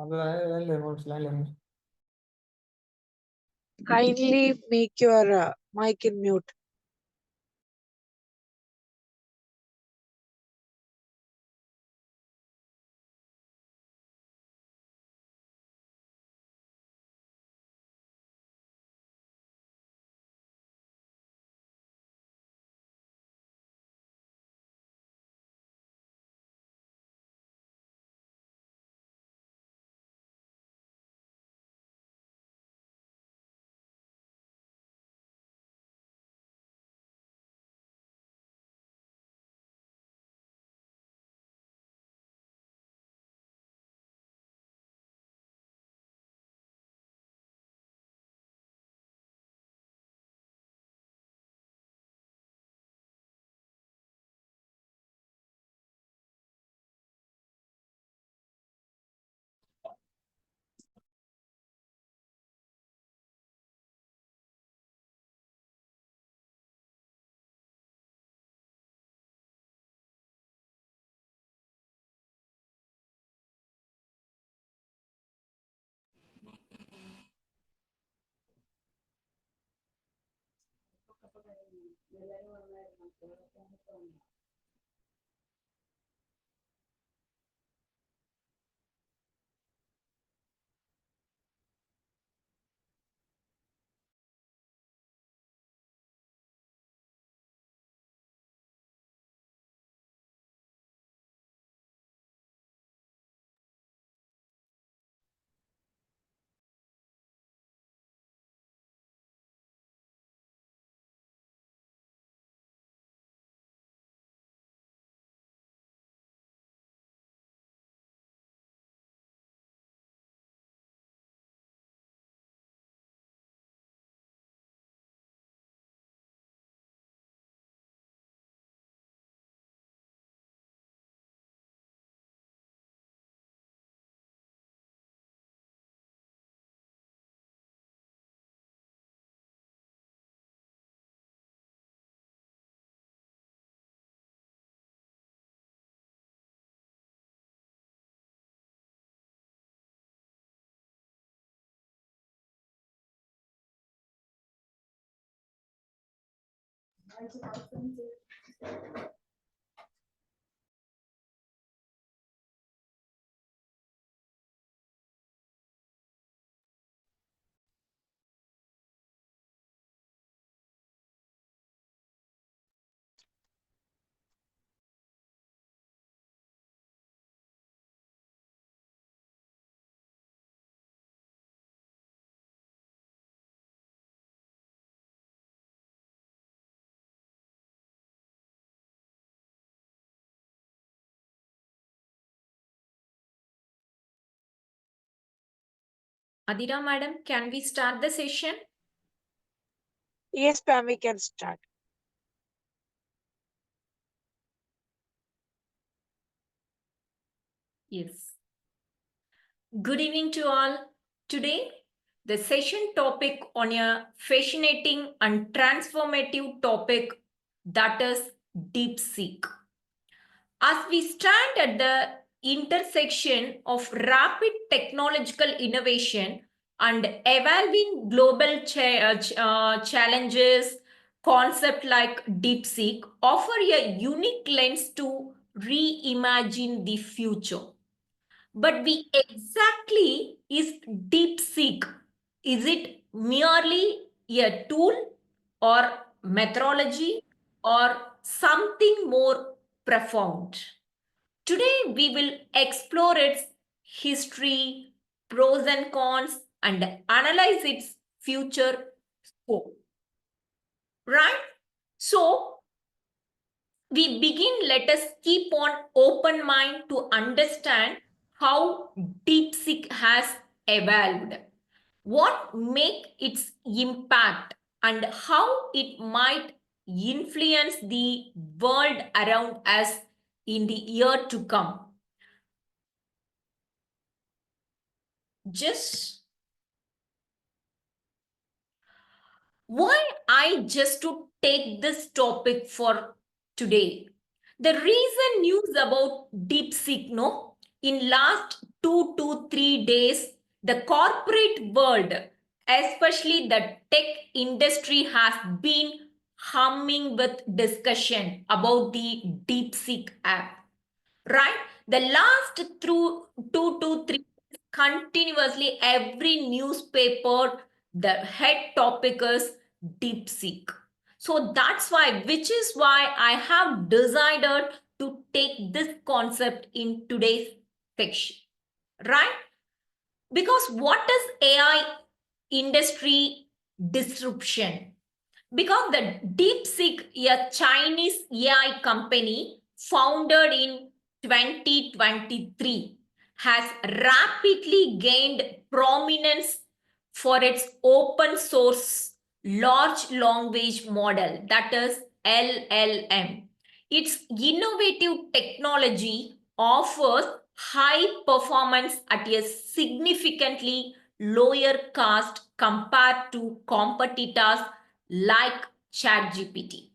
अब लाइन ले mode line ले mode Kindly make your mic in mute. Adira madam, can we start the session? Yes, Pam, we can start. Yes. Good evening to all. Today, the session topic on a fascinating and transformative topic, that is DeepSeek. As we stand at the intersection of rapid technological innovation and evolving global challenges, concepts like DeepSeek offer a unique lens to reimagine the future. But we exactly is DeepSeek? Is it merely a tool or methodology or something more profound? Today we will explore its history, pros and cons, and analyze its future scope. Right? So we begin, let us keep on open mind to understand how DeepSeek has evolved, what make its impact, and how it might influence the world around us in the year to come. Just why I just to take this topic for today. The reason news about DeepSeek, no, in last 2 to 3 days, the corporate world, especially the tech industry, has been humming with discussion about the DeepSeek app, right? The last through 2 to 3 continuously, every newspaper, the head topic is DeepSeek. So that's why, which is why I have decided to take this concept in today's section, right? Because what is AI industry disruption? Because the DeepSeek, a Chinese AI company founded in 2023, has rapidly gained prominence for its open source large language model, that is LLM. Its innovative technology offers high performance at a significantly lower cost compared to competitors like ChatGPT,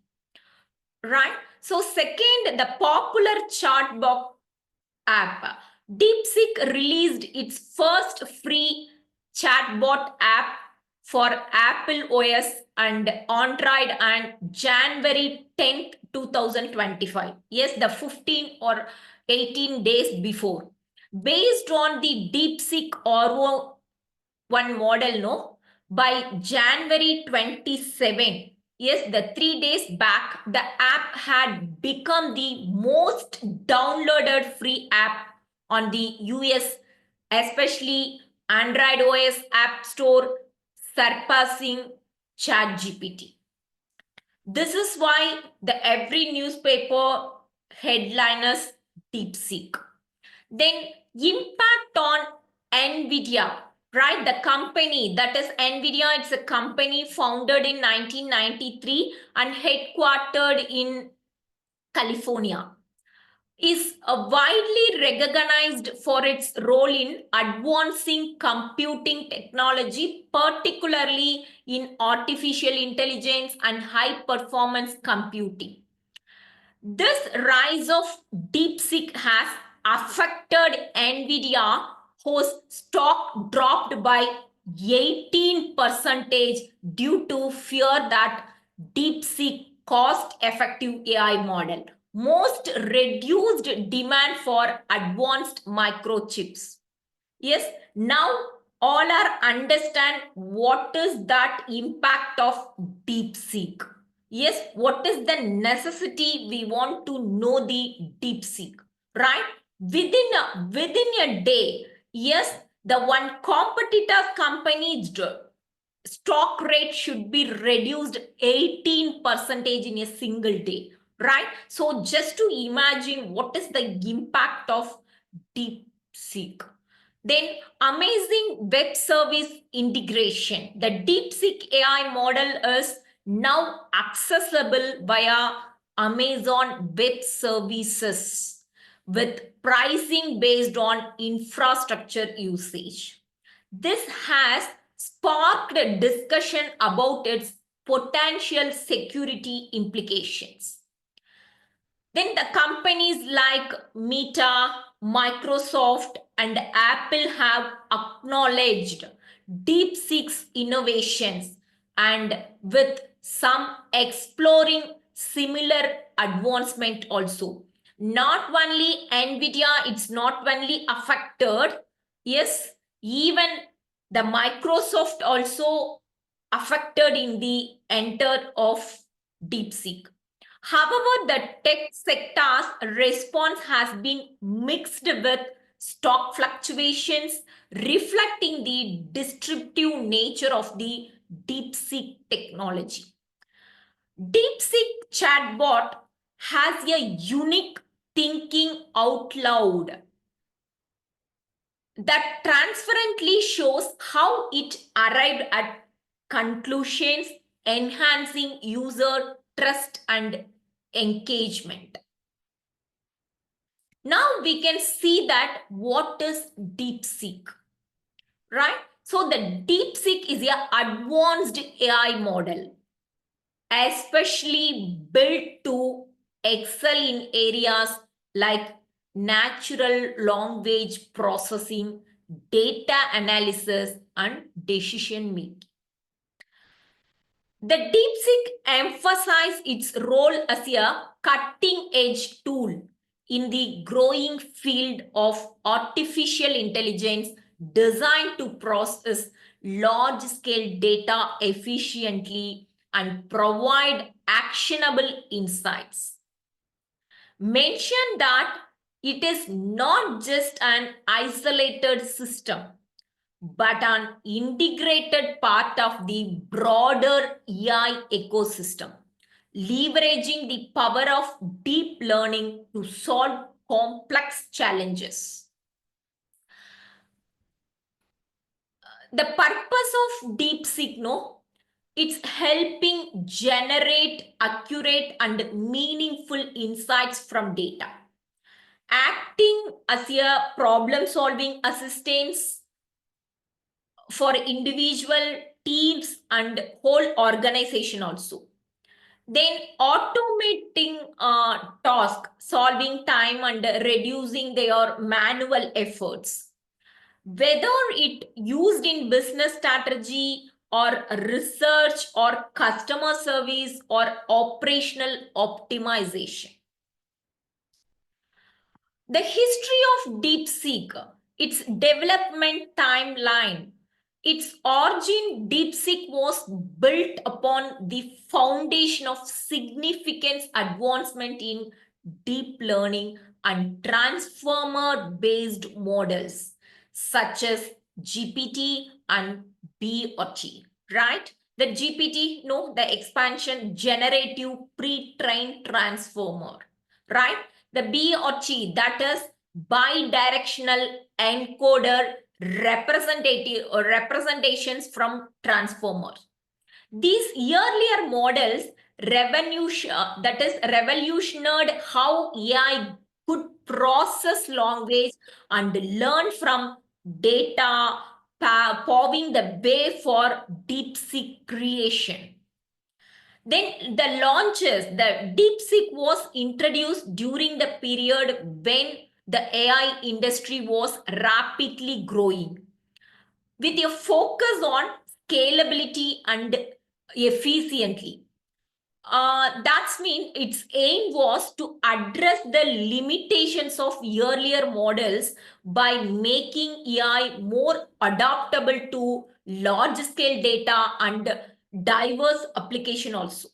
right? So second, the popular chatbot app. DeepSeek released its first free chatbot app for Apple OS and Android on January 10th, 2025. Yes, the 15 or 18 days before. Based on the DeepSeek RO1 model, no? By January 27, yes, the 3 days back, the app had become the most downloaded free app on the US, especially Android OS App Store, surpassing ChatGPT. This is why the every newspaper headline is DeepSeek. Then impact on NVIDIA, right? The company, that is NVIDIA, it's a company founded in 1993 and headquartered in California, is widely recognized for its role in advancing computing technology, particularly in artificial intelligence and high performance computing. This rise of DeepSeek has affected NVIDIA, whose stock dropped by 18% due to fear that DeepSeek cost-effective AI model most reduced demand for advanced microchips. Yes, now all are understand what is that impact of DeepSeek. Yes, what is the necessity we want to know the DeepSeek, right? Within a day, yes, the one competitor company's stock rate should be reduced 18% in a single day, right? So just to imagine what is the impact of DeepSeek. Then amazing web service integration. The DeepSeek AI model is now accessible via Amazon Web Services with pricing based on infrastructure usage. This has sparked a discussion about its potential security implications. Then the companies like Meta, Microsoft, and Apple have acknowledged DeepSeek's innovations, and with some exploring similar advancement also. Not only NVIDIA, it's not only affected, yes, even the Microsoft also affected in the enter of DeepSeek. However, the tech sector's response has been mixed with stock fluctuations, reflecting the distributive nature of the DeepSeek technology. DeepSeek chatbot has a unique thinking out loud that transparently shows how it arrived at conclusions, enhancing user trust and engagement. Now we can see that what is DeepSeek, right? So the DeepSeek is an advanced AI model, especially built to excel in areas like natural language processing, data analysis, and decision making. The DeepSeek emphasizes its role as a cutting-edge tool in the growing field of artificial intelligence designed to process large-scale data efficiently and provide actionable insights. Mention that it is not just an isolated system, but an integrated part of the broader AI ecosystem, leveraging the power of deep learning to solve complex challenges. The purpose of DeepSeek, no, it's helping generate accurate and meaningful insights from data, acting as a problem-solving assistance for individual teams and whole organization also. Then automating task, solving time and reducing their manual efforts. Whether it used in business strategy or research or customer service or operational optimization. The history of DeepSeek, its development timeline. Its origin, DeepSeek was built upon the foundation of significant advancement in deep learning and transformer-based models such as GPT and BOT, right? The GPT, no, the expansion generative pre-trained transformer, right? The BOT, that is bidirectional encoder representative or representations from transformers. These earlier models revolutionized how AI could process language and learn from data, paving the way for DeepSeek creation. Then the launches, the DeepSeek was introduced during the period when the AI industry was rapidly growing, with a focus on scalability and efficiently. That's mean its aim was to address the limitations of earlier models by making AI more adaptable to large-scale data and diverse application also.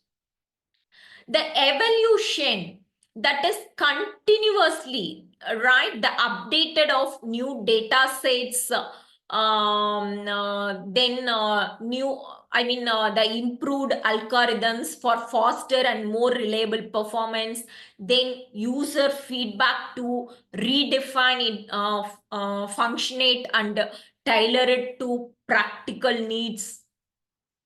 The evolution, that is continuously, right, the updated of new data sets, the improved algorithms for faster and more reliable performance, then user feedback to redefine it, functionate and tailor it to practical needs,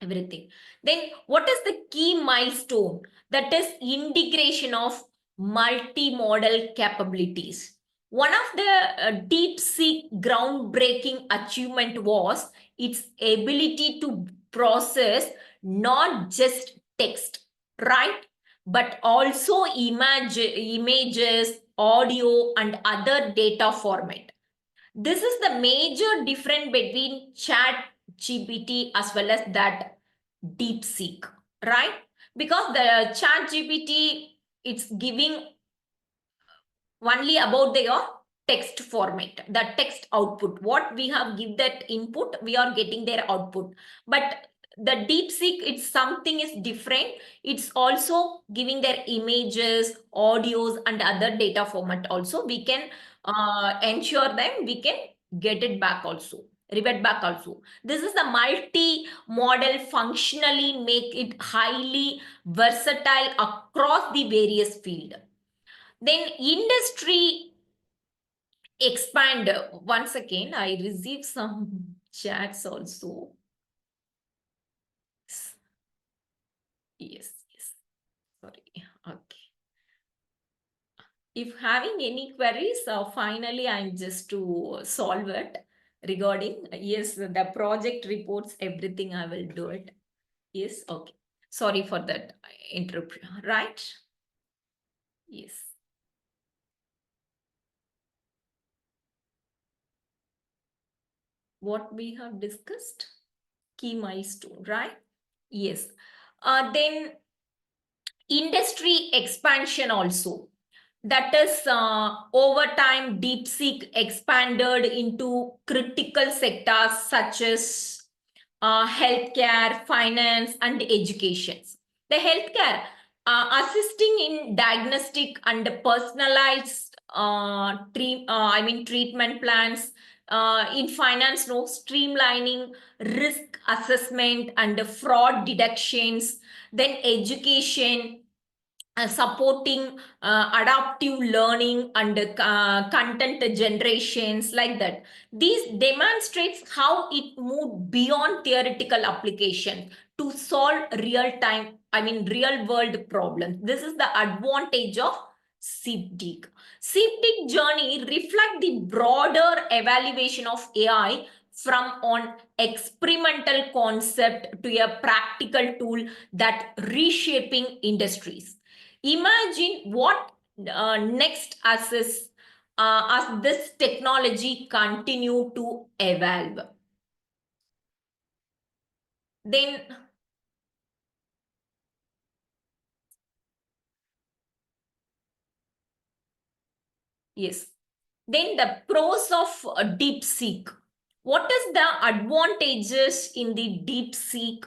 everything. Then what is the key milestone? That is integration of multimodal capabilities. One of the DeepSeek groundbreaking achievement was its ability to process not just text, right? But also images, audio, and other data format. This is the major difference between ChatGPT as well as that DeepSeek, right? Because the ChatGPT, it's giving only about their text format, the text output. What we have give that input, we are getting their output. But the DeepSeek, it's something is different. It's also giving their images, audios, and other data format also. We can ensure them, we can get it back also, revert back also. This is the multi-model functionally make it highly versatile across the various field. Then industry expand. Once again, I received some chats also. Yes. Sorry. Okay. If having any queries, finally, I'm just to solve it regarding, yes, the project reports, everything, I will do it. Yes, okay. Sorry for that interruption, right? Yes. what we have discussed, key milestone, right? Yes. Then industry expansion also. That is, over time, DeepSeek expanded into critical sectors such as healthcare, finance, and education. The healthcare, assisting in diagnostic and personalized treatment plans. In finance, no, streamlining risk assessment and fraud deductions. Then education, supporting adaptive learning and content generations, like that. This demonstrates how it moved beyond theoretical application to solve real world problems. This is the advantage of CIPDIC. CIPDIC journey reflect the broader evaluation of AI from an experimental concept to a practical tool that reshaping industries. Imagine what next as this technology continue to evolve. Then yes, then the pros of DeepSeek. What is the advantages in the DeepSeek?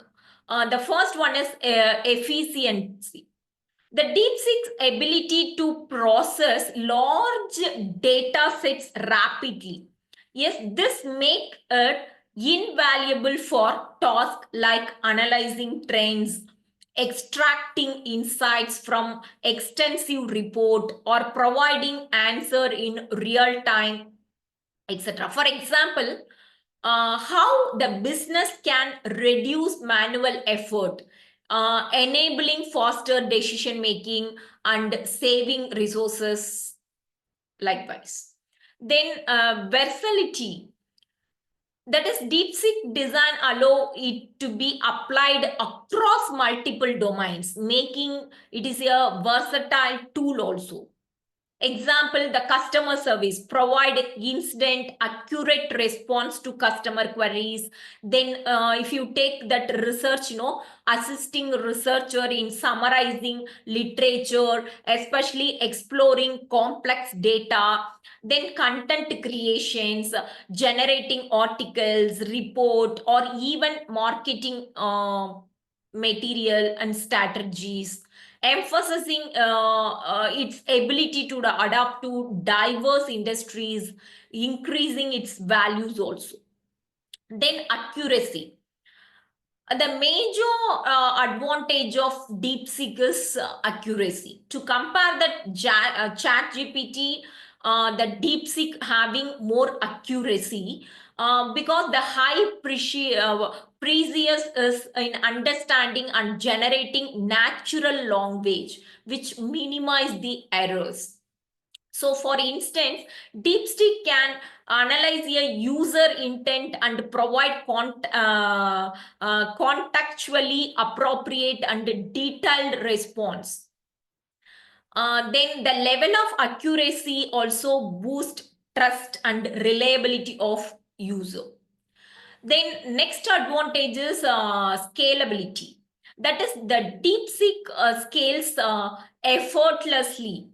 The first one is efficiency. The DeepSeek's ability to process large data sets rapidly. Yes, this makes it invaluable for tasks like analyzing trends, extracting insights from extensive report, or providing answer in real time, etc. For example, how the business can reduce manual effort, enabling faster decision making and saving resources likewise. Then versatility. That is, DeepSeek design allow it to be applied across multiple domains, making it is a versatile tool also. Example, the customer service, provide instant, accurate response to customer queries. Then if you take that research, assisting researcher in summarizing literature, especially exploring complex data. Then content creations, generating articles, report, or even marketing material and strategies, emphasizing its ability to adapt to diverse industries, increasing its values also. Then accuracy. The major advantage of DeepSeek is accuracy. To compare that ChatGPT, the DeepSeek having more accuracy, because the high precious is in understanding and generating natural language, which minimize the errors. So, for instance, DeepSeek can analyze a user intent and provide contextually appropriate and detailed response. Then the level of accuracy also boosts trust and reliability of user. Then next advantage is scalability. That is, the DeepSeek scales effortlessly,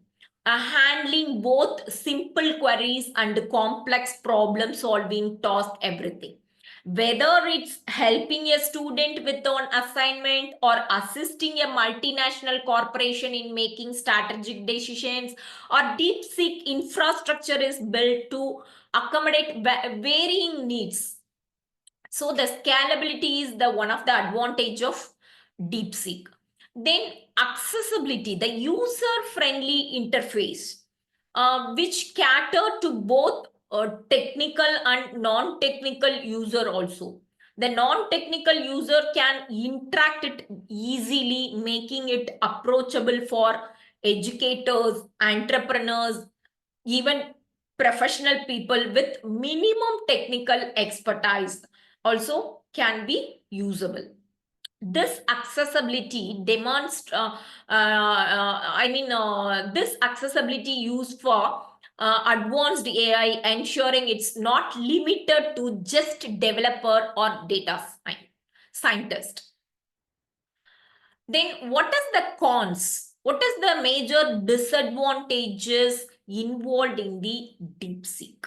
handling both simple queries and complex problem solving tasks, everything. Whether it's helping a student with an assignment or assisting a multinational corporation in making strategic decisions, or DeepSeek infrastructure is built to accommodate varying needs. So the scalability is the one of the advantage of DeepSeek. Then accessibility, the user-friendly interface, which cater to both technical and non-technical user also. The non-technical user can interact it easily, making it approachable for educators, entrepreneurs, even professional people with minimum technical expertise also can be usable. This accessibility this accessibility used for advanced AI, ensuring it's not limited to just developer or data scientist. Then what is the cons? What is the major disadvantages involved in the DeepSeek?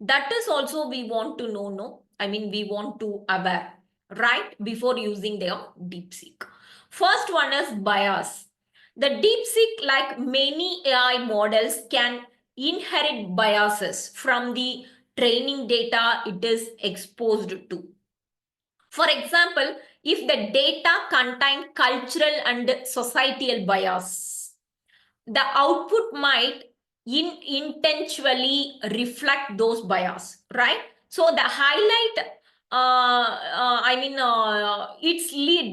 That is also we want to know, no? I mean, we want to aware, right? Before using their DeepSeek. First one is bias. The DeepSeek, like many AI models, can inherit biases from the training data it is exposed to. For example, if the data contain cultural and societal bias, the output might intentionally reflect those bias, right? So the highlight,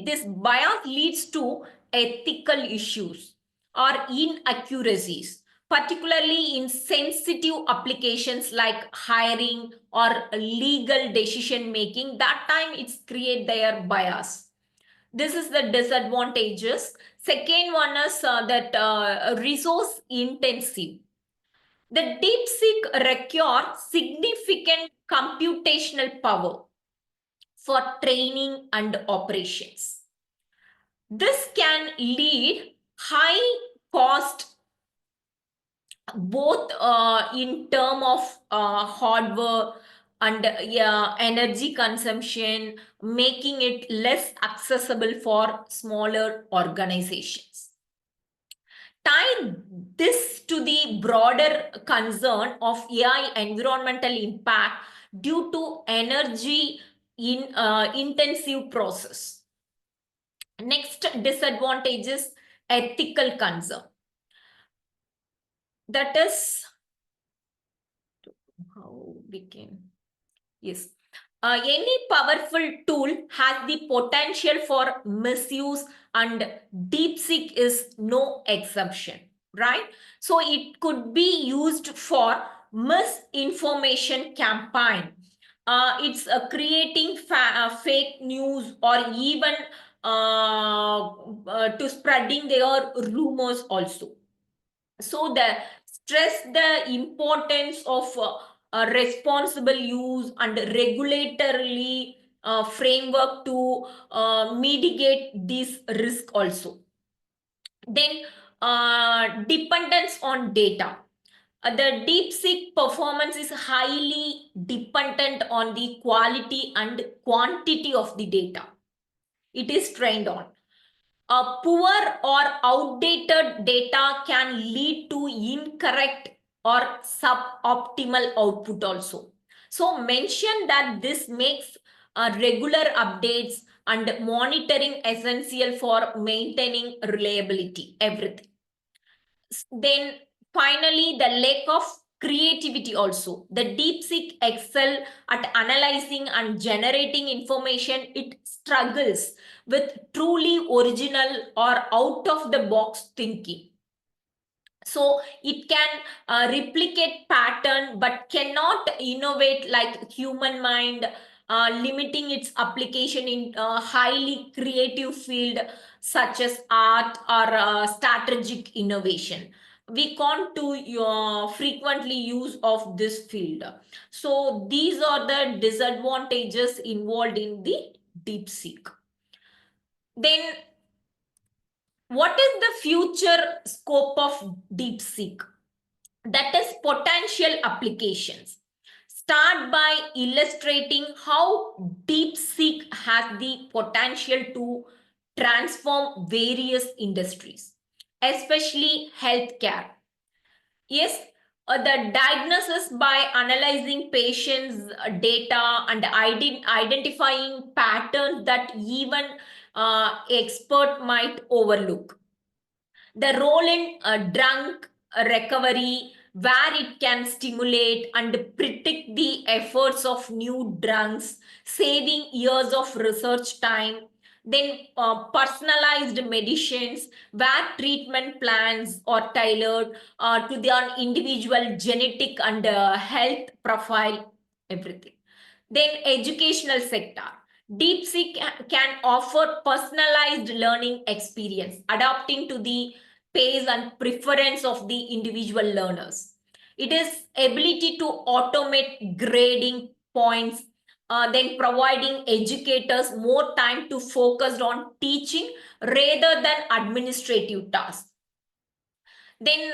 this bias leads to ethical issues or inaccuracies, particularly in sensitive applications like hiring or legal decision making. That time it's create their bias. This is the disadvantages. Second one is resource intensive. The DeepSeek requires significant computational power for training and operations. This can lead high cost both in term of hardware and energy consumption, making it less accessible for smaller organizations. Tie this to the broader concern of AI environmental impact due to energy intensive process. Next disadvantage is ethical concern. That is how we can, yes. Any powerful tool has the potential for misuse, and DeepSeek is no exception, right? So it could be used for misinformation campaign. It's creating fake news, or even to spreading their rumors also. So the stress the importance of responsible use and regulatory framework to mitigate this risk also. Then dependence on data. The DeepSeek performance is highly dependent on the quality and quantity of the data it is trained on. Poor or outdated data can lead to incorrect or suboptimal output also. So mention that this makes regular updates and monitoring essential for maintaining reliability, everything. Then finally, the lack of creativity also. The DeepSeek excel at analyzing and generating information. It struggles with truly original or out of the box thinking. So it can replicate pattern but cannot innovate like human mind, limiting its application in highly creative field such as art or strategic innovation. We can't do frequently use of this field. So these are the disadvantages involved in the DeepSeek. Then what is the future scope of DeepSeek? That is potential applications. Start by illustrating how DeepSeek has the potential to transform various industries, especially healthcare. Yes, the diagnosis by analyzing patients' data and identifying patterns that even expert might overlook. The role in drug recovery, where it can stimulate and predict the efforts of new drugs, saving years of research time. Then personalized medicines, where treatment plans are tailored to their individual genetic and health profile, everything. Then educational sector. DeepSeek can offer personalized learning experience, adapting to the pace and preference of the individual learners. It is ability to automate grading points, then providing educators more time to focus on teaching rather than administrative tasks. Then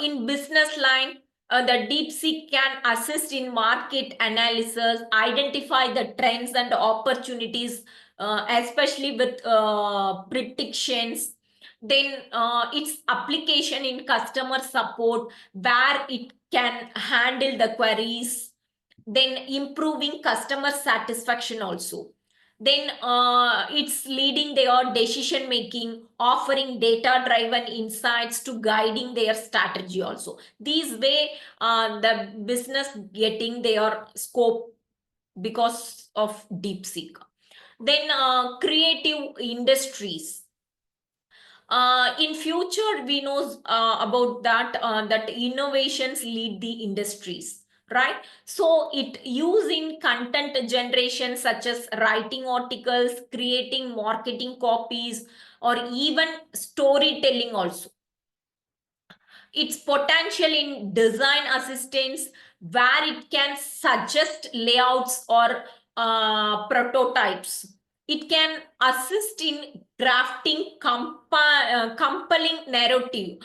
in business line, the DeepSeek can assist in market analysis, identify the trends and opportunities, especially with predictions. Then its application in customer support, where it can handle the queries. Then improving customer satisfaction also. Then it's leading their decision making, offering data driven insights to guiding their strategy also. These way the business getting their scope because of DeepSeek. Then creative industries. In future, we know about that that innovations lead the industries, right? So it use in content generation, such as writing articles, creating marketing copies, or even storytelling also. Its potential in design assistance, where it can suggest layouts or prototypes. It can assist in drafting compelling narrative.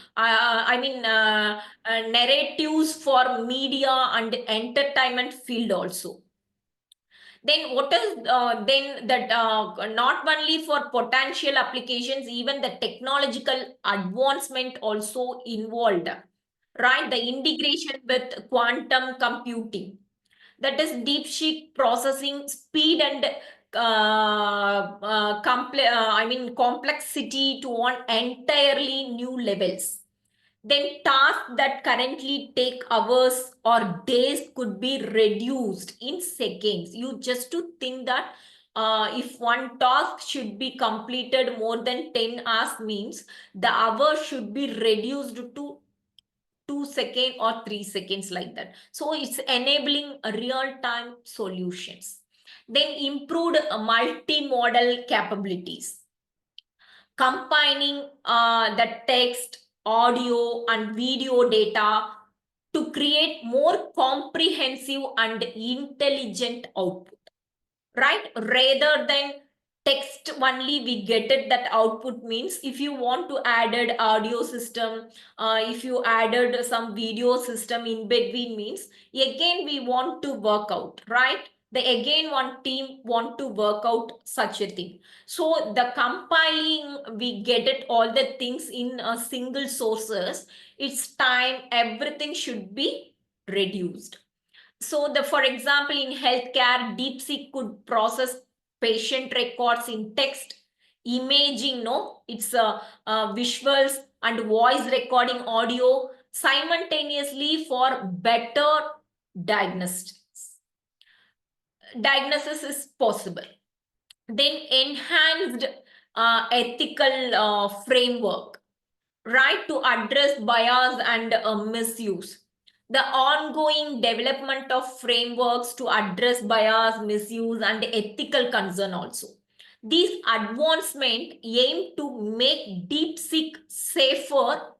Narratives for media and entertainment field also. Then what is then that not only for potential applications, even the technological advancement also involved, right? The integration with quantum computing, that is DeepSeek processing speed and complexity to on entirely new levels. Then tasks that currently take hours or days could be reduced in seconds. You just to think that if one task should be completed more than 10 hours, means the hour should be reduced to 2 seconds or 3 seconds, like that. So it's enabling real-time solutions. Then improved multimodal capabilities, combining the text, audio, and video data to create more comprehensive and intelligent output, right? Rather than text only we get it, that output means if you want to added audio system, if you added some video system in between, means again we want to work out, right? The again one team want to work out such a thing. So the compiling, we get it all the things in a single sources, its time, everything should be reduced. So for example, in healthcare, DeepSeek could process patient records in text, imaging, no, it's visuals and voice recording audio simultaneously for better diagnostics. Diagnosis is possible. Then enhanced ethical framework, right, to address bias and misuse. The ongoing development of frameworks to address bias, misuse, and ethical concern also. These advancements aim to make DeepSeek safer,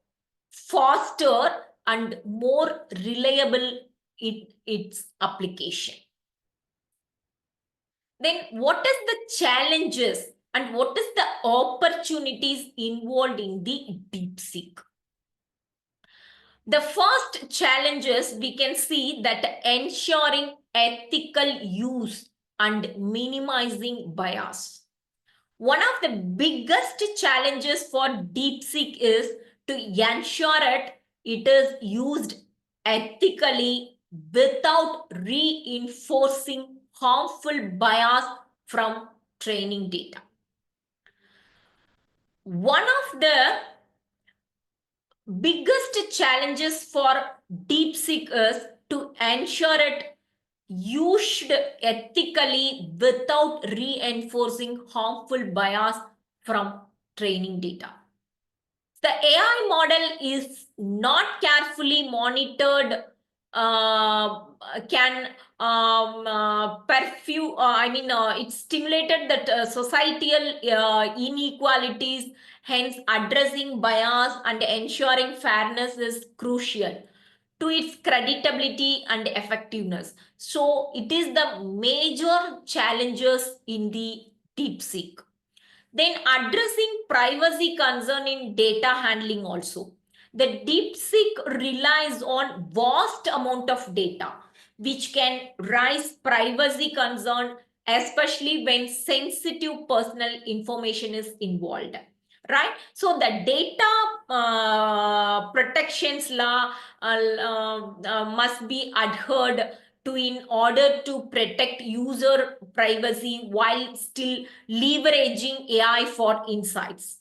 faster, and more reliable in its application. Then what is the challenges and what is the opportunities involved in the DeepSeek? The first challenges we can see that ensuring ethical use and minimizing bias. One of the biggest challenges for DeepSeek is to ensure it is used ethically without reinforcing harmful bias from training data. One of the biggest challenges for DeepSeek is to ensure it used ethically without reinforcing harmful bias from training data. The AI model is not carefully monitored, it stimulated that societal inequalities. Hence, addressing bias and ensuring fairness is crucial to its creditability and effectiveness. So it is the major challenges in the DeepSeek. Then addressing privacy concern in data handling also. The DeepSeek relies on vast amount of data, which can raise privacy concern, especially when sensitive personal information is involved. Right? So the data protections law must be adhered to in order to protect user privacy while still leveraging AI for insights.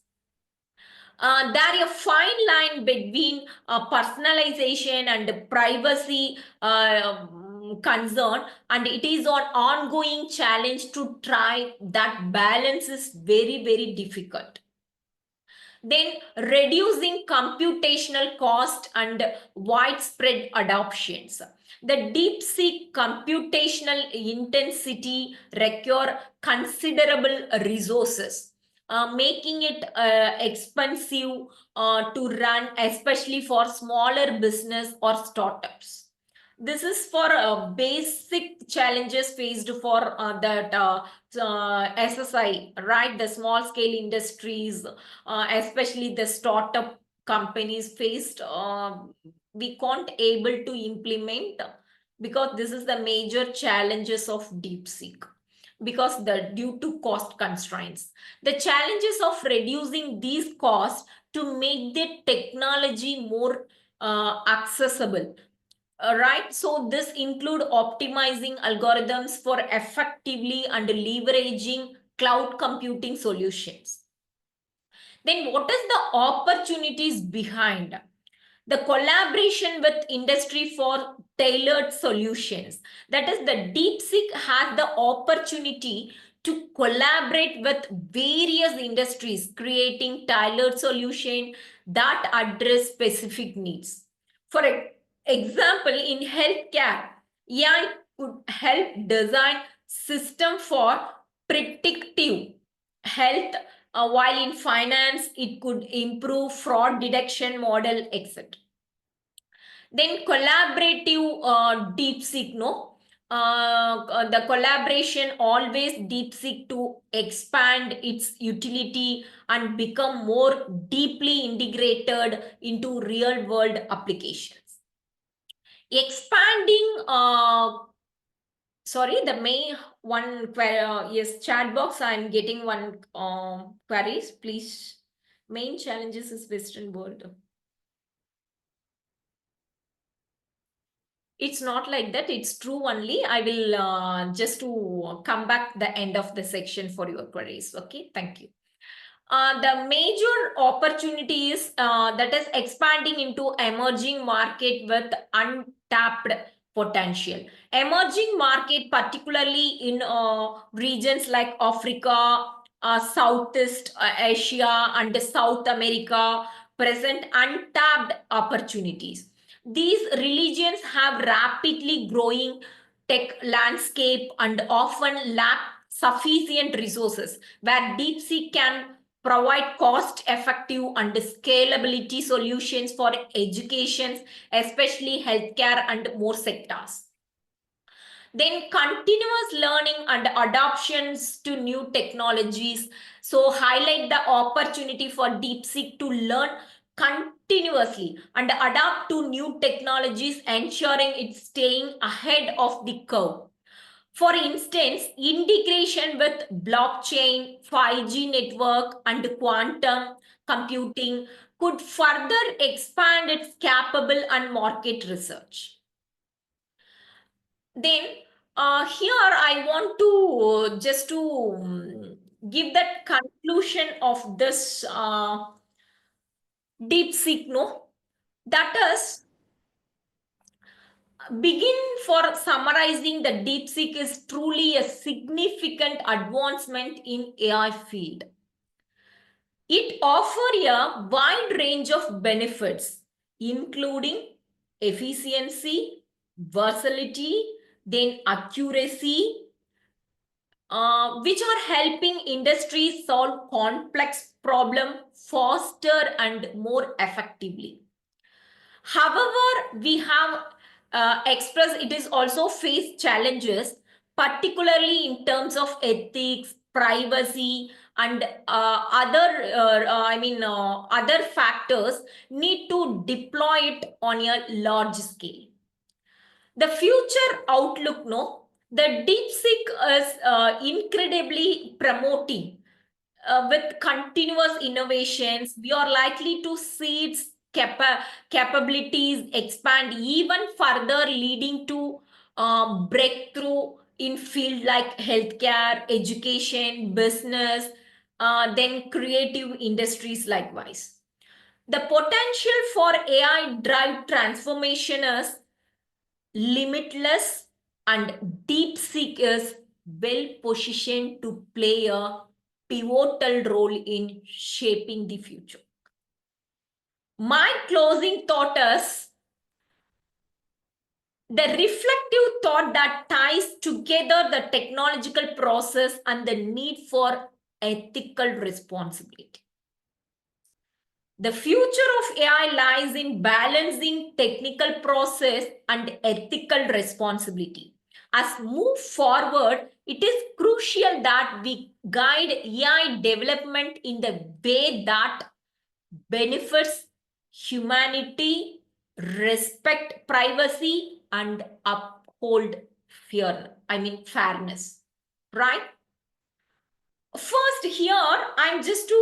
There is a fine line between personalization and privacy concern, and it is an ongoing challenge to try that balance is very, very difficult. Then reducing computational cost and widespread adoptions. The DeepSeek computational intensity require considerable resources, making it expensive to run, especially for smaller business or startups. This is for basic challenges faced for that SSI, right? The small scale industries, especially the startup companies faced, we can't able to implement because this is the major challenges of DeepSeek because due to cost constraints. The challenges of reducing these costs to make the technology more accessible. Right, so this include optimizing algorithms for effectively and leveraging cloud computing solutions. Then what is the opportunities behind? The collaboration with industry for tailored solutions. That is, the DeepSeek has the opportunity to collaborate with various industries, creating tailored solutions that address specific needs. For example, in healthcare, AI could help design system for predictive health, while in finance, it could improve fraud detection model, etc. Then collaborative DeepSeek, no? The collaboration always DeepSeek to expand its utility and become more deeply integrated into real world applications. Expanding, sorry, the main one, yes, chat box, I'm getting one queries, please. Main challenges is Western world. It's not like that, it's true only. I will just to come back the end of the section for your queries. Okay, thank you. The major opportunity is that is expanding into emerging market with untapped potential. Emerging market, particularly in regions like Africa, Southeast Asia, and South America, present untapped opportunities. These regions have rapidly growing tech landscape and often lack sufficient resources, where DeepSeek can provide cost-effective and scalability solutions for education, especially healthcare and more sectors. Then continuous learning and adoptions to new technologies. So highlight the opportunity for DeepSeek to learn continuously and adapt to new technologies, ensuring it's staying ahead of the curve. For instance, integration with blockchain, 5G network, and quantum computing could further expand its capable and market research. Then here I want to just to give that conclusion of this DeepSeek, no? That is, begin for summarizing, the DeepSeek is truly a significant advancement in AI field. It offers a wide range of benefits, including efficiency, versatility, then accuracy, which are helping industries solve complex problems faster and more effectively. However, we have expressed it is also faced challenges, particularly in terms of ethics, privacy, and other factors need to deploy it on a large scale. The future outlook, no, the DeepSeek is incredibly promoting with continuous innovations. We are likely to see its capabilities expand even further, leading to breakthrough in field like healthcare, education, business, then creative industries likewise. The potential for AI drive transformation is limitless, and DeepSeek is well positioned to play a pivotal role in shaping the future. My closing thought is the reflective thought that ties together the technological process and the need for ethical responsibility. The future of AI lies in balancing technical process and ethical responsibility. As move forward, it is crucial that we guide AI development in the way that benefits humanity, respect privacy, and uphold fairness, right? First, here I'm just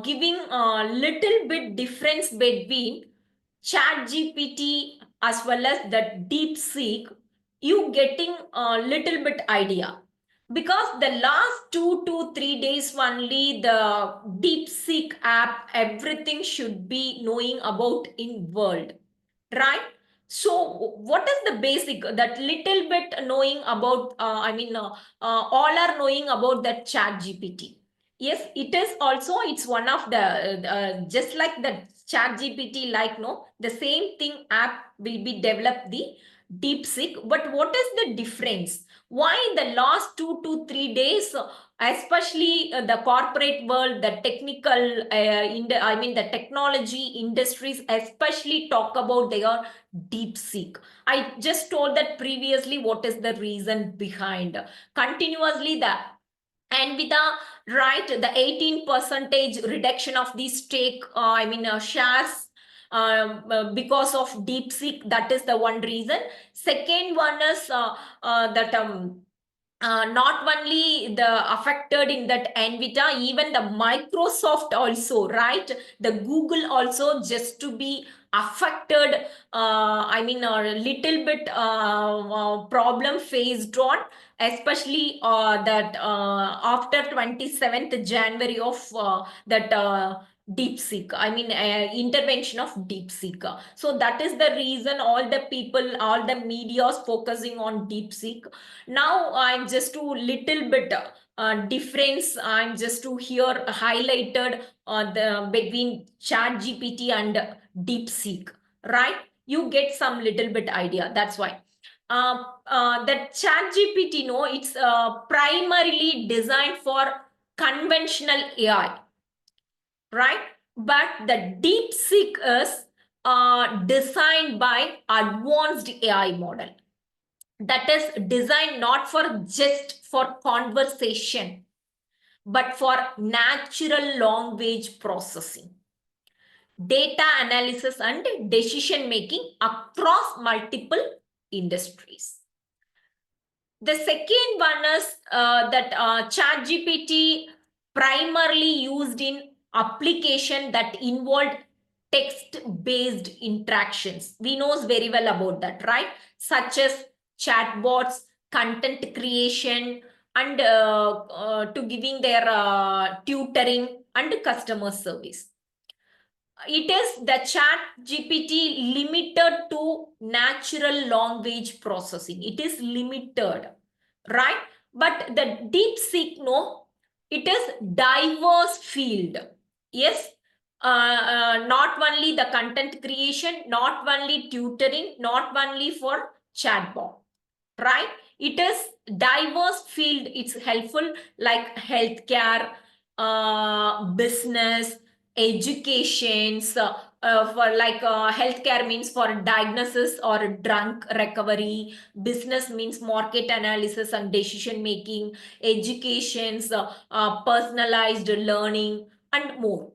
giving a little bit difference between ChatGPT as well as the DeepSeek. You getting a little bit idea, because the last 2 to 3 days only the DeepSeek app everything should be knowing about in world, right? So what is the basic that little bit knowing about? All are knowing about that ChatGPT. Yes, it is also, it's one of the just like the ChatGPT, like no, the same thing app will be developed the DeepSeek. But what is the difference? Why in the last 2 to 3 days, especially the corporate world, the technical, the technology industries, especially talk about their DeepSeek? I just told that previously. What is the reason behind? Continuously the NVIDIA, right, the 18% reduction of the stake, shares because of DeepSeek. That is the one reason. Second one is that not only the affected in that NVIDIA, even the Microsoft also, right? The Google also just to be affected. A little bit problem faced on, especially that after 27th January of that DeepSeek, intervention of DeepSeek. So that is the reason all the people, all the media is focusing on DeepSeek. Now I'm just to little bit difference. I'm just to here highlighted the between ChatGPT and DeepSeek, right? You get some little bit idea. That's why. That ChatGPT, no, it's primarily designed for conventional AI, right? But the DeepSeek is designed by advanced AI model that is designed not for just for conversation, but for natural language processing, data analysis, and decision making across multiple industries. The second one is that ChatGPT primarily used in application that involved text-based interactions. We knows very well about that, right? Such as chatbots, content creation, and to giving their tutoring and customer service. It is the ChatGPT limited to natural language processing. It is limited, right? But the DeepSeek, no, it is diverse field. Yes, not only the content creation, not only tutoring, not only for chatbot, right? It is diverse field. It's helpful like healthcare, business, educations, for like healthcare means for diagnosis or drug recovery, business means market analysis and decision making, educations, personalized learning, and more.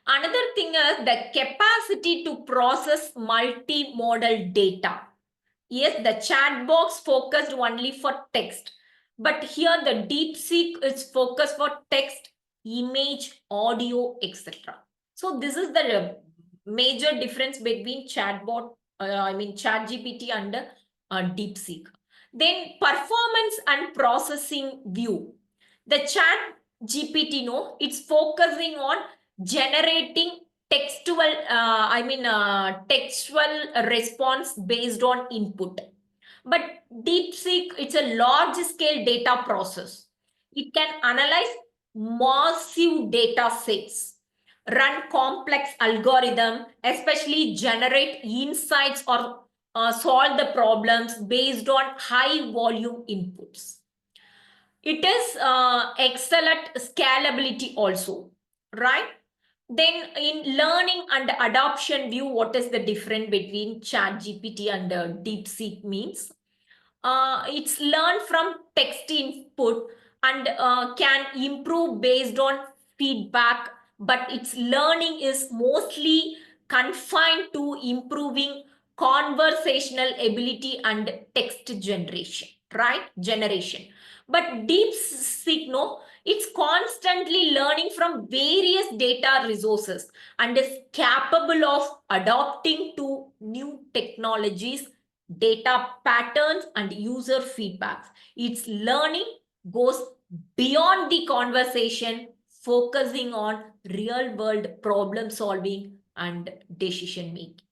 Another thing is the capacity to process multimodal data. Yes, the chat box focused only for text, but here the DeepSeek is focused for text, image, audio, etc. So this is the major difference between ChatGPT and DeepSeek. Then performance and processing view. The ChatGPT, it's focusing on generating textual response based on input, but DeepSeek, it's a large scale data process. It can analyze massive data sets, run complex algorithm, especially generate insights or solve the problems based on high volume inputs. It is excellent scalability also, right? Then in learning and adoption view, what is the difference between ChatGPT and DeepSeek means? It's learned from text input and can improve based on feedback, but its learning is mostly confined to improving conversational ability and text generation, right? But DeepSeek, it's constantly learning from various data resources and is capable of adopting to new technologies, data patterns, and user feedbacks. Its learning goes beyond the conversation, focusing on real world problem solving and decision making.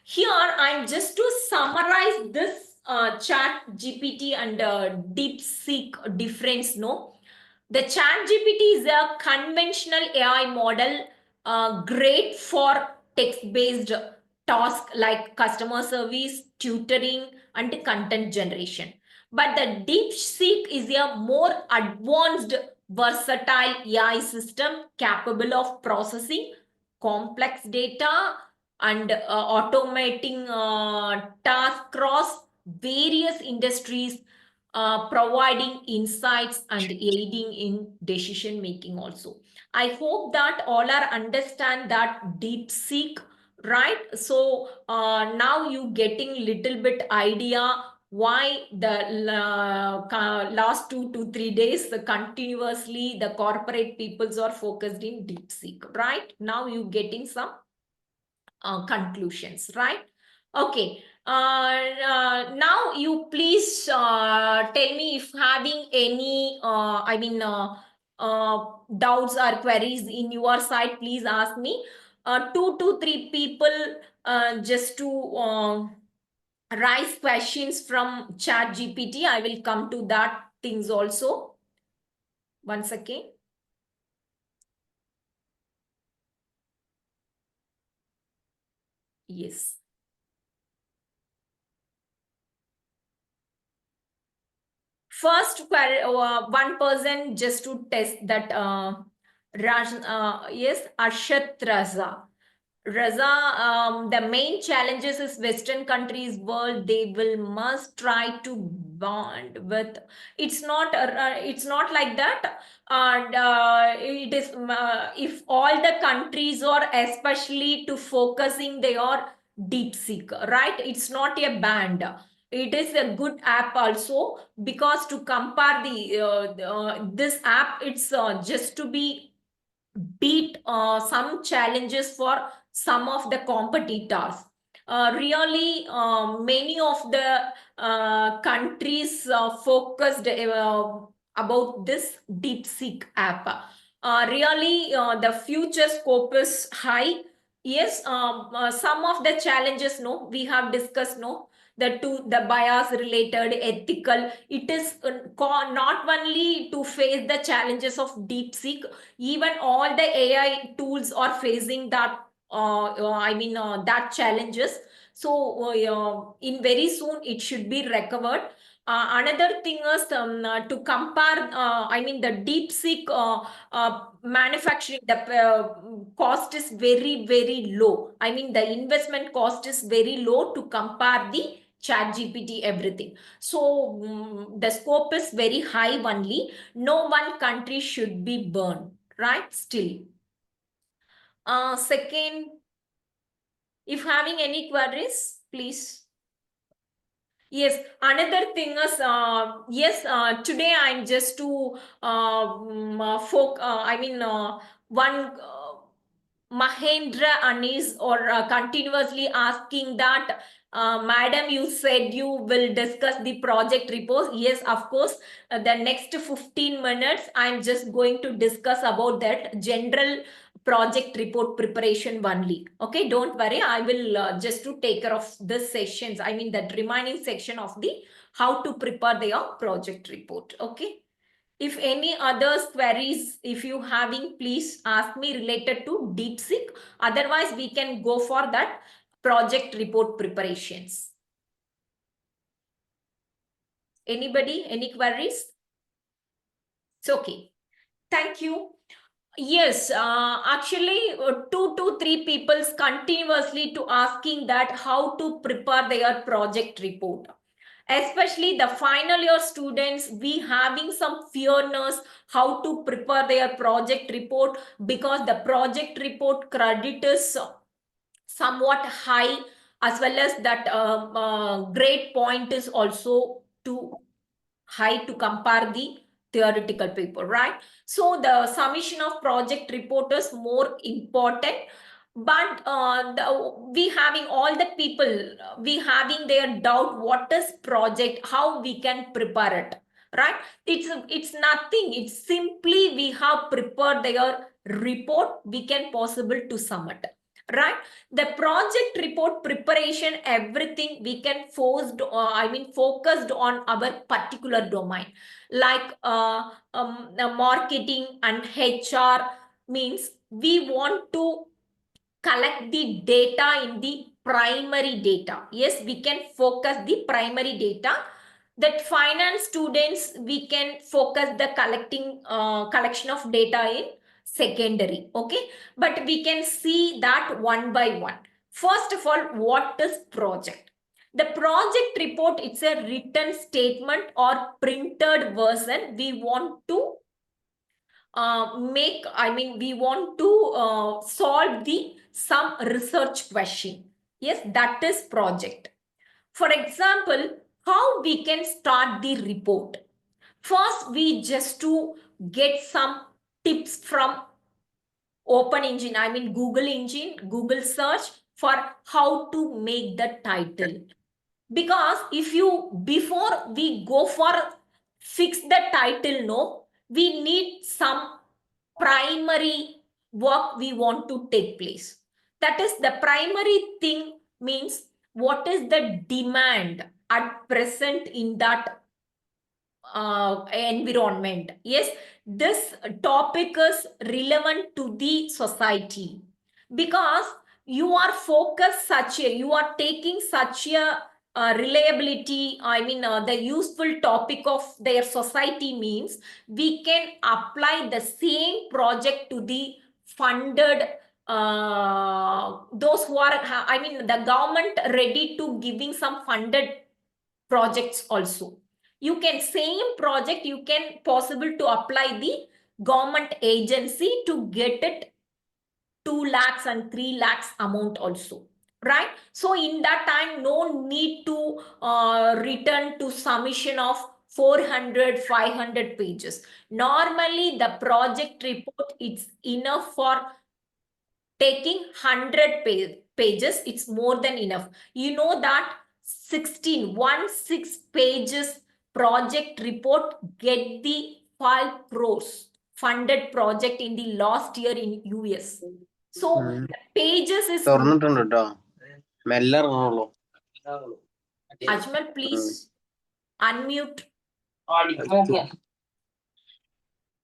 Here, I'm just to summarize this ChatGPT and DeepSeek difference. The ChatGPT is a conventional AI model, great for text-based tasks like customer service, tutoring, and content generation. But the DeepSeek is a more advanced, versatile AI system capable of processing complex data and automating tasks across various industries, providing insights and aiding in decision making also. I hope that all are understand that DeepSeek, right? So now you getting little bit idea why the last 2 to 3 days continuously the corporate peoples are focused in DeepSeek, right? Now you getting some conclusions, right? Okay. Now you please tell me if having any doubts or queries in your side, please ask me. 2 to 3 people just to raise questions from ChatGPT. I will come to that things also. Once again. Yes. First, one person just to test that. Yes, Arshat Raza. The main challenges is Western countries world. They will must try to bond with. It's not like that. And it is if all the countries are especially to focusing, they are DeepSeek, right? It's not a band. It is a good app also, because to compare this app, it's just to be beat some challenges for some of the competitors. Really, many of the countries focused about this DeepSeek app. Really, the future scope is high. Yes, some of the challenges, we have discussed, the bias related, ethical. It is not only to face the challenges of DeepSeek, even all the AI tools are facing that that challenges. So in very soon it should be recovered. Another thing is to compare, I mean, the DeepSeek manufacturing, the cost is very, very low. I mean, the investment cost is very low to compare the ChatGPT, everything. So the scope is very high only. No one country should be burned, right? Still. Second, if having any queries, please. Yes, another thing is, today I'm just to one Mahendra Anis or continuously asking that, Madam, you said you will discuss the project report. Yes, of course, the next 15 minutes, I'm just going to discuss about that general project report preparation only. Okay, don't worry. I will just to take care of this sessions. I mean, that remaining section of the how to prepare their project report. Okay. If any others queries, if you having, please ask me related to DeepSeek. Otherwise, we can go for that project report preparations. Anybody, any queries? It's okay. Thank you. Yes, actually, 2 to 3 people continuously to asking that how to prepare their project report. Especially the final year students, we having some fearness how to prepare their project report, because the project report credit is somewhat high, as well as that grade point is also too high to compare the theoretical paper, right? So the submission of project report is more important. But we having all the people, we having their doubt, what is project, how we can prepare it, right? It's nothing. It's simply we have prepared their report, we can possible to submit, right? The project report preparation, everything we can focused on our particular domain, like marketing and HR. Means we want to collect the data in the primary data. Yes, we can focus the primary data. That finance students, we can focus the collection of data in secondary. Okay, but we can see that one by one. First of all, what is project? The project report, it's a written statement or printed version. We want to we want to solve some research question. Yes, that is project. For example, how we can start the report? First, we just to get some tips from Open Engine, Google search for how to make the title. Because before we go for fix the title, no, we need some primary work we want to take place. That is, the primary thing means what is the demand at present in that environment. Yes, this topic is relevant to the society, because you are you are taking such a reliability, the useful topic of their society, means we can apply the same project to the funded those who are, the government ready to giving some funded projects also. You can same project, you can possible to apply the government agency to get it 2 lakhs and 3 lakhs amount also, right? So in that time, no need to return to submission of 400, 500 pages. Normally, the project report, it's enough for taking 100 pages. It's more than enough. You know that 16 pages project report get the 5 crores funded project in the last year in US. So pages is Ajmal, please unmute.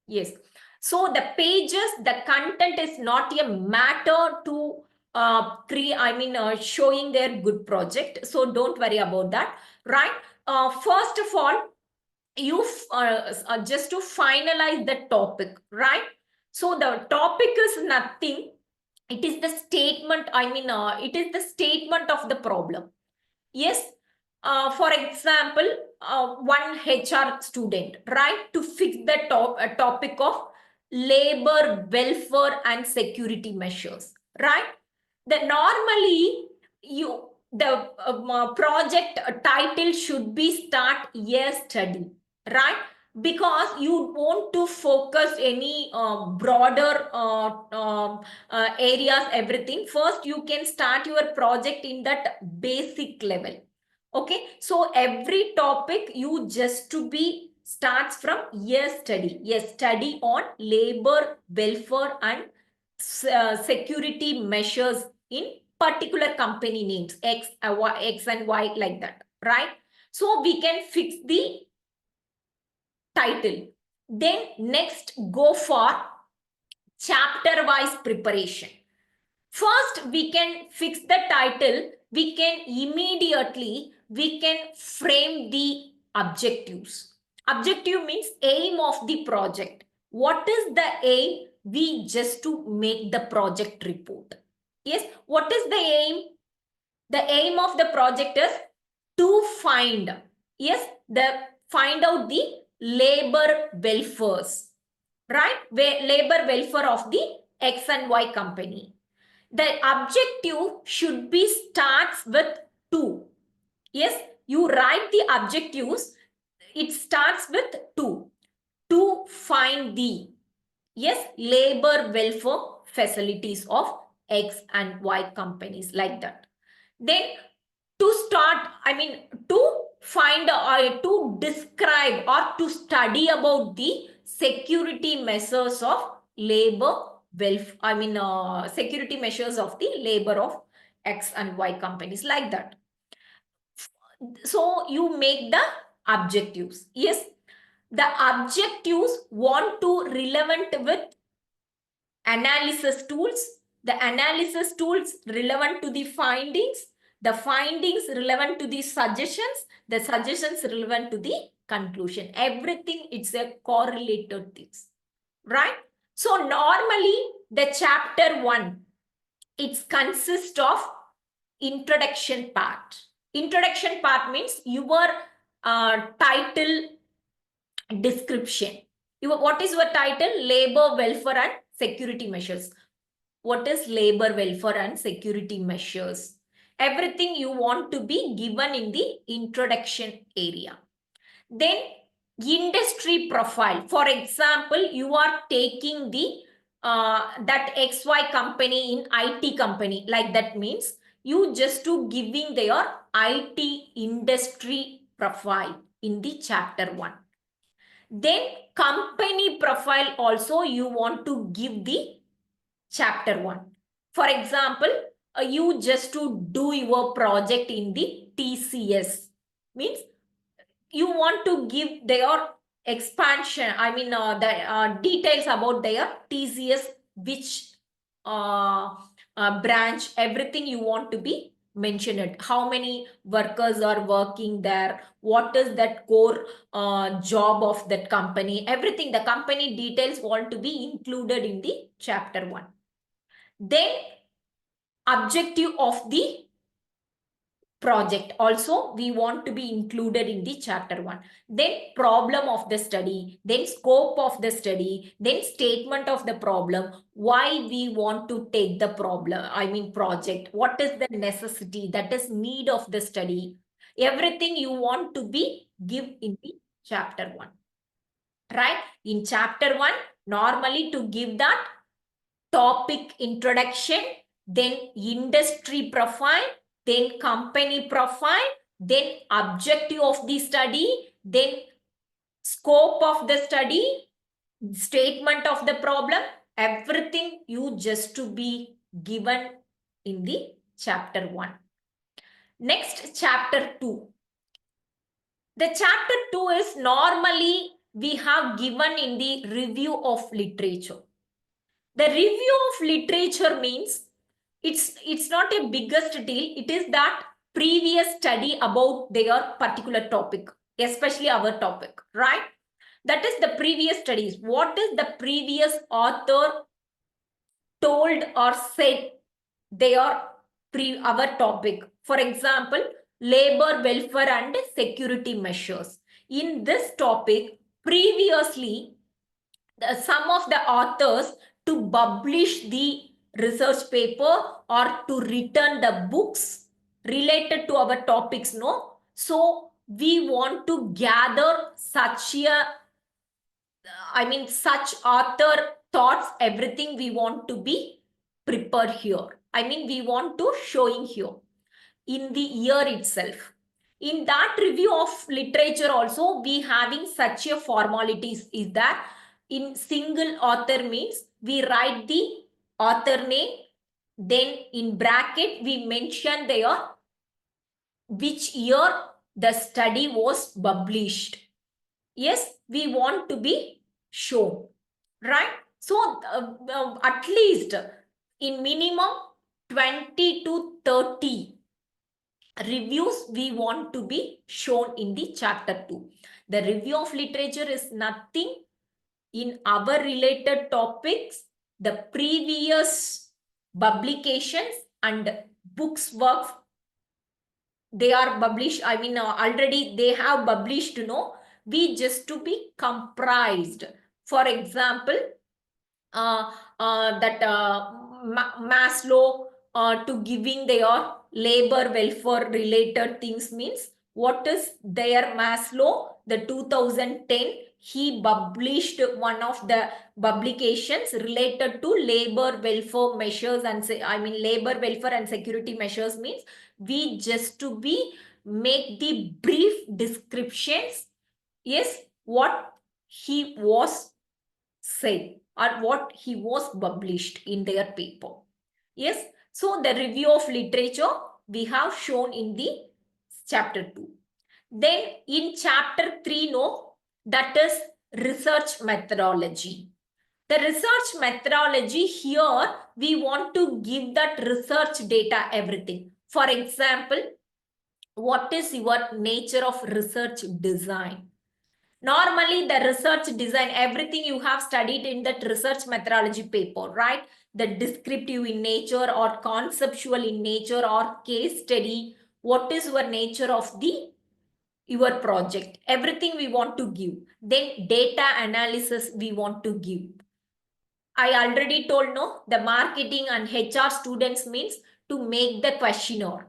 Yes. So the pages, the content is not a matter to showing their good project. So don't worry about that, right? first of all, you just to finalize the topic, right? So the topic is nothing. It is the statement. It is the statement of the problem. Yes. For example, one HR student, right, to fix the topic of labor welfare and security measures, right? The normally the project title should be start a study, right? Because you want to focus any broader areas, everything. First, you can start your project in that basic level. Okay, so every topic you just to be starts from a study on labor welfare and security measures in particular company names X and Y, like that, right? So we can fix the title. Then next, go for chapter wise preparation. First, we can fix the title. We can frame the objectives. Objective means aim of the project. What is the aim? We just to make the project report. Yes, what is the aim? The aim of the project is to find out the labor welfares, right? Labor welfare of the X and Y company. The objective should be starts with 2. Yes, you write the objectives. It starts with 2. To find the labor welfare facilities of X and Y companies, like that. Then to start, to find or to describe or to study about the security measures of labor welfare, security measures of the labor of X and Y companies, like that. So you make the objectives. Yes, the objectives want to relevant with analysis tools, the analysis tools relevant to the findings relevant to the suggestions relevant to the conclusion. Everything, it's a correlated things, right? So normally the chapter 1, it consists of introduction part. Introduction part means your title description. What is your title? Labor welfare and security measures. What is labor welfare and security measures? Everything you want to be given in the introduction area. Then industry profile. For example, you are taking the that XY company in IT company, like that means you just to giving their IT industry profile in the chapter 1. Then company profile also you want to give the chapter 1. For example, you just to do your project in the TCS, means you want to give their expansion, the details about their TCS, which branch, everything you want to be mention it. How many workers are working there? What is that core job of that company? Everything, the company details want to be included in the chapter 1. Then objective of the project also we want to be included in the chapter 1. Then problem of the study, then scope of the study, then statement of the problem, why we want to take the project, what is the necessity, that is need of the study. Everything you want to be give in the chapter 1, right? In chapter 1, normally to give that topic introduction, then industry profile, then company profile, then objective of the study, then scope of the study, statement of the problem, everything you just to be given in the chapter 1. Next, chapter 2. The chapter 2 is normally we have given in the review of literature. The review of literature means it's not a biggest deal. It is that previous study about their particular topic, especially our topic, right? That is the previous studies. What is the previous author told or said their our topic? For example, labor welfare and security measures. In this topic, previously, some of the authors to publish the research paper or to return the books related to our topics, no? So we want to gather such a, such author thoughts, everything we want to be prepared here. We want to showing here in the year itself. In that review of literature also, we having such a formalities is that in single author means we write the author name, then in bracket we mention their which year the study was published. Yes, we want to be shown, right? So at least in minimum 20 to 30 reviews we want to be shown in the chapter 2. The review of literature is nothing in our related topics, the previous publications and books work they are published, already they have published, we just to be comprised. For example, Maslow to giving their labor welfare related things means what is their Maslow, the 2010 he published one of the publications related to labor welfare measures and labor welfare and security measures means we just to be make the brief descriptions, yes, what he was said or what he was published in their paper. Yes, so the review of literature we have shown in the chapter 2. Then in chapter 3, that is research methodology. The research methodology here, we want to give that research data, everything. For example, what is your nature of research design? Normally, the research design, everything you have studied in that research methodology paper, right? The descriptive in nature or conceptual in nature or case study. What is your nature of your project? Everything we want to give. Then data analysis we want to give. I already told, the marketing and HR students means to make the questionnaire,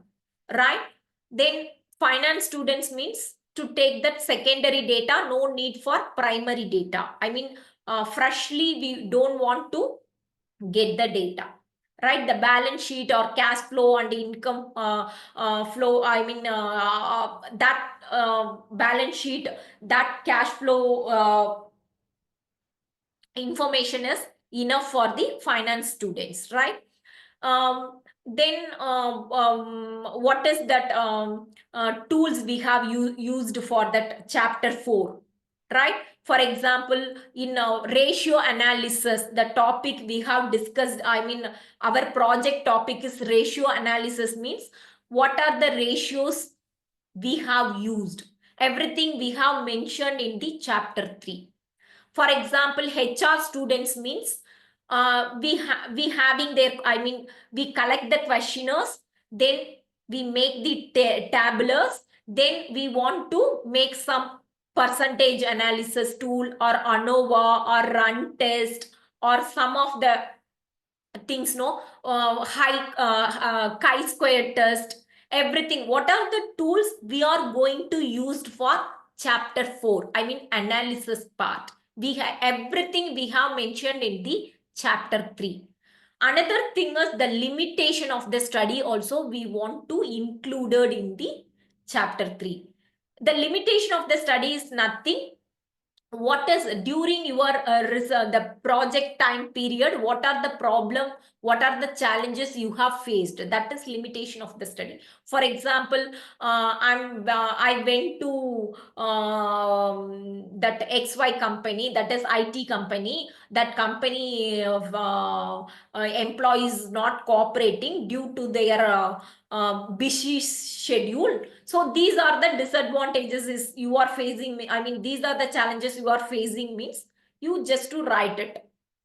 right? Then finance students means to take that secondary data, no need for primary data. Freshly, we don't want to get the data, right? The balance sheet or cash flow and income flow, that balance sheet, that cash flow information is enough for the finance students, right? Then what is that tools we have used for that chapter 4, right? For example, in ratio analysis, the topic we have discussed, our project topic is ratio analysis means what are the ratios we have used. Everything we have mentioned in the chapter 3. For example, HR students means we having their, we collect the questionnaires, then we make the tabulars, then we want to make some percentage analysis tool or ANOVA or run test or some of the things, chi-square test, everything. What are the tools we are going to use for chapter 4? Analysis part. We have everything we have mentioned in the chapter 3. Another thing is the limitation of the study also we want to included in the chapter 3. The limitation of the study is nothing. What is during your the project time period, what are the problem, what are the challenges you have faced? That is limitation of the study. For example, I went to that XY company, that is IT company. That company of employees not cooperating due to their busy schedule. So these are the disadvantages is you are facing. I mean, these are the challenges you are facing means you just to write it.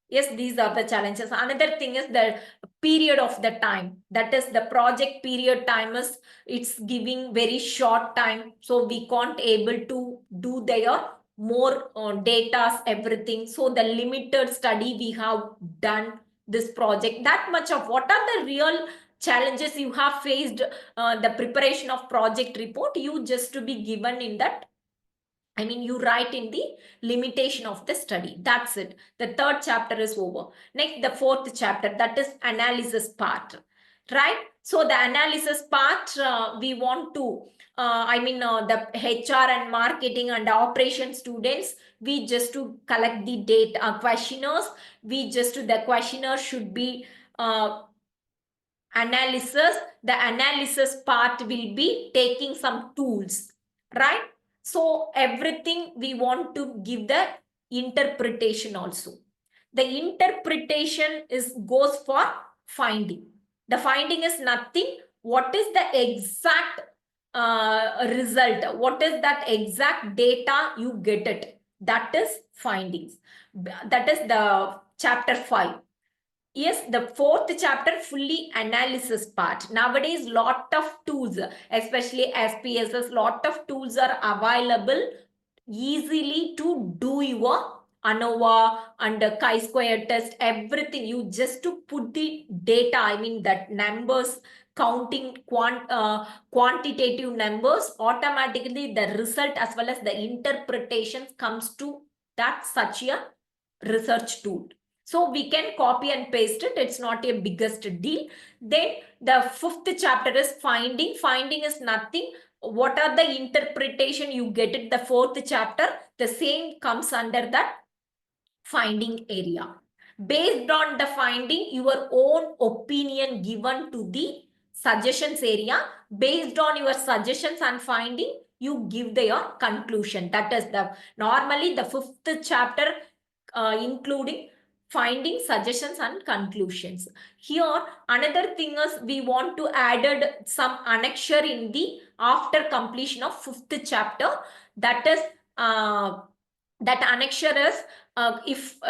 Yes, these are the challenges. Another thing is the period of the time. That is the project period time is it's giving very short time. So we can't able to do their more data, everything. So the limited study we have done this project, that much of what are the real challenges you have faced, the preparation of project report, you just to be given in that. I mean, you write in the limitation of the study. That's it. The third chapter is over. Next, the fourth chapter, that is analysis part, right? So the analysis part, we want to, the HR and marketing and operation students, we just to collect the data questionnaires. The questionnaire should be analysis. The analysis part will be taking some tools, right? So everything we want to give the interpretation also. The interpretation goes for finding. The finding is nothing. What is the exact result? What is that exact data you get it? That is findings. That is the chapter 5. Yes, the fourth chapter fully analysis part. Nowadays, lot of tools, especially SPSS, lot of tools are available easily to do your ANOVA and chi-square test, everything. You just to put the data, I mean that numbers, counting quantitative numbers, automatically the result as well as the interpretation comes to that such a research tool. So we can copy and paste it. It's not a biggest deal. Then the fifth chapter is finding. Finding is nothing. What are the interpretation you get it? The fourth chapter, the same comes under that finding area. Based on the finding, your own opinion given to the suggestions area. Based on your suggestions and finding, you give your conclusion. That is the normally the fifth chapter, including finding, suggestions and conclusions. Here another thing is we want to added some annexure in the after completion of fifth chapter. That is that annexure is if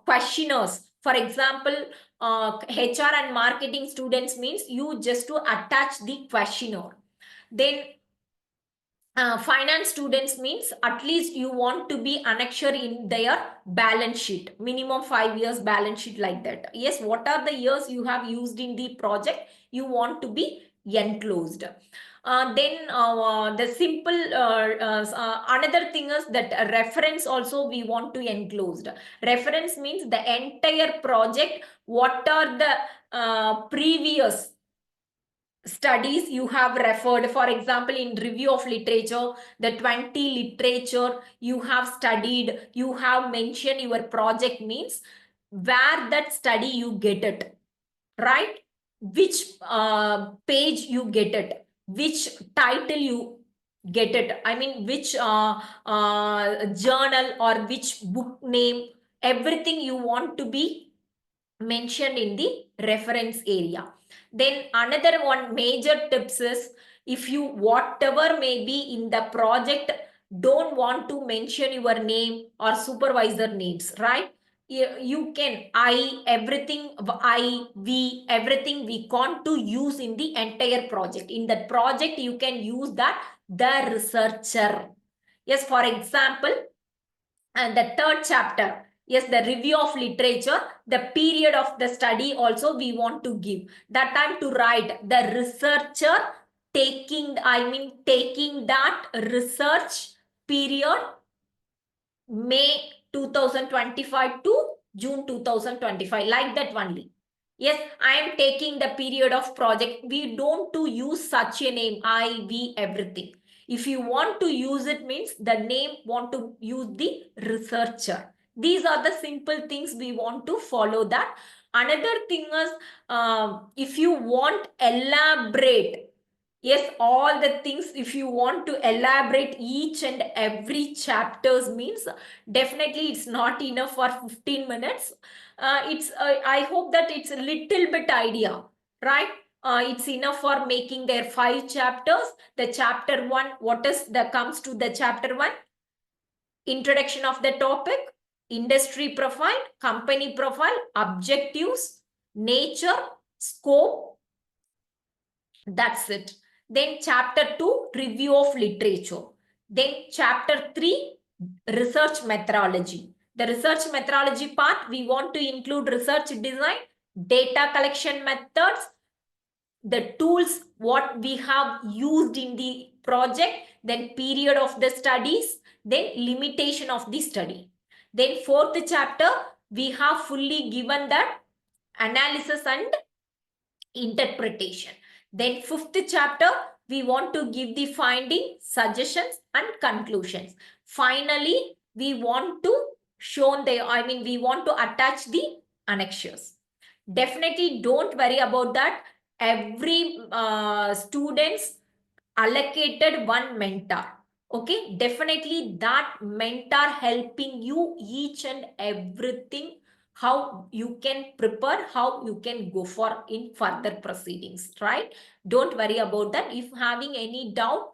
questionnaires, for example, HR and marketing students means you just to attach the questionnaire. Then finance students means at least you want to be annexure in their balance sheet, minimum 5 years balance sheet, like that. Yes, what are the years you have used in the project, you want to be enclosed. Then the simple another thing is that a reference also we want to enclosed. Reference means the entire project, what are the previous studies you have referred. For example, in review of literature, the 20 literature you have studied, you have mentioned your project means where that study you get it, right? Which page you get it, which title you get it, I mean which journal or which book name, everything you want to be mentioned in the reference area. Then another one major tips is, if you whatever may be in the project, don't want to mention your name or supervisor names, right? You can everything we everything we want to use in the entire project. In that project you can use that the researcher. Yes, for example, and the third chapter, yes, the review of literature, the period of the study also we want to give. That time to write the researcher taking that research period May 2025 to June 2025, like that only. Yes, I am taking the period of project. We don't to use such a name, we, everything. If you want to use it means the name want to use the researcher. These are the simple things we want to follow that. Another thing is, if you want elaborate, yes, all the things, if you want to elaborate each and every chapters means definitely it's not enough for 15 minutes. I hope that it's a little bit idea, right? it's enough for making their 5 chapters. The chapter 1, what is the comes to the chapter 1? Introduction of the topic, industry profile, company profile, objectives, nature, scope. That's it. Then chapter 2, review of literature. Then chapter 3, research methodology. The research methodology part, we want to include research design, data collection methods, the tools what we have used in the project, then period of the studies, then limitation of the study. Then 4th chapter, we have fully given that analysis and interpretation. Then 5th chapter, we want to give the finding, suggestions and conclusions. Finally, we want to show we want to attach the annexures. Definitely don't worry about that. Every students allocated one mentor. Okay, definitely that mentor helping you each and everything, how you can prepare, how you can go for in further proceedings, right? Don't worry about that. If having any doubt,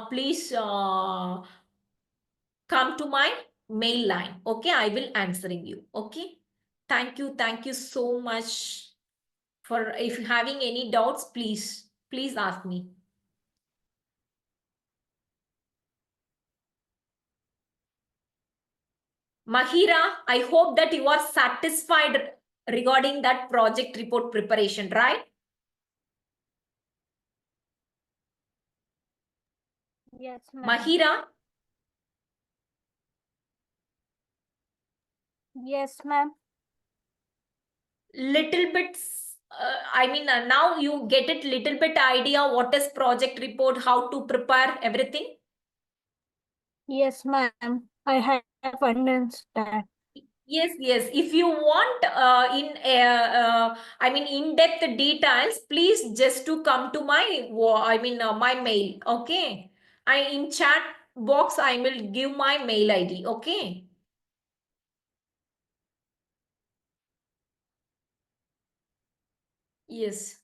please come to my mail line. Okay, I will answering you. Okay, thank you so much. For if having any doubts, please ask me. Mahira, I hope that you are satisfied regarding that project report preparation, right? Yes, ma'am. Mahira, Yes, ma'am. little bit, now you get it little bit idea what is project report, how to prepare everything. Yes, ma'am. I have understand. Yes. If you want in-depth details, please just to come to my my mail. Okay, in chat box I will give my mail ID. Okay. Yes.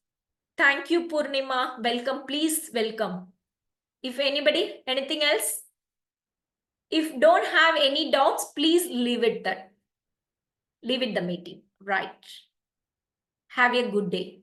Thank you, Purnima. Welcome. Please welcome. If anybody, anything else? If don't have any doubts, please leave it the meeting. Right. Have a good day.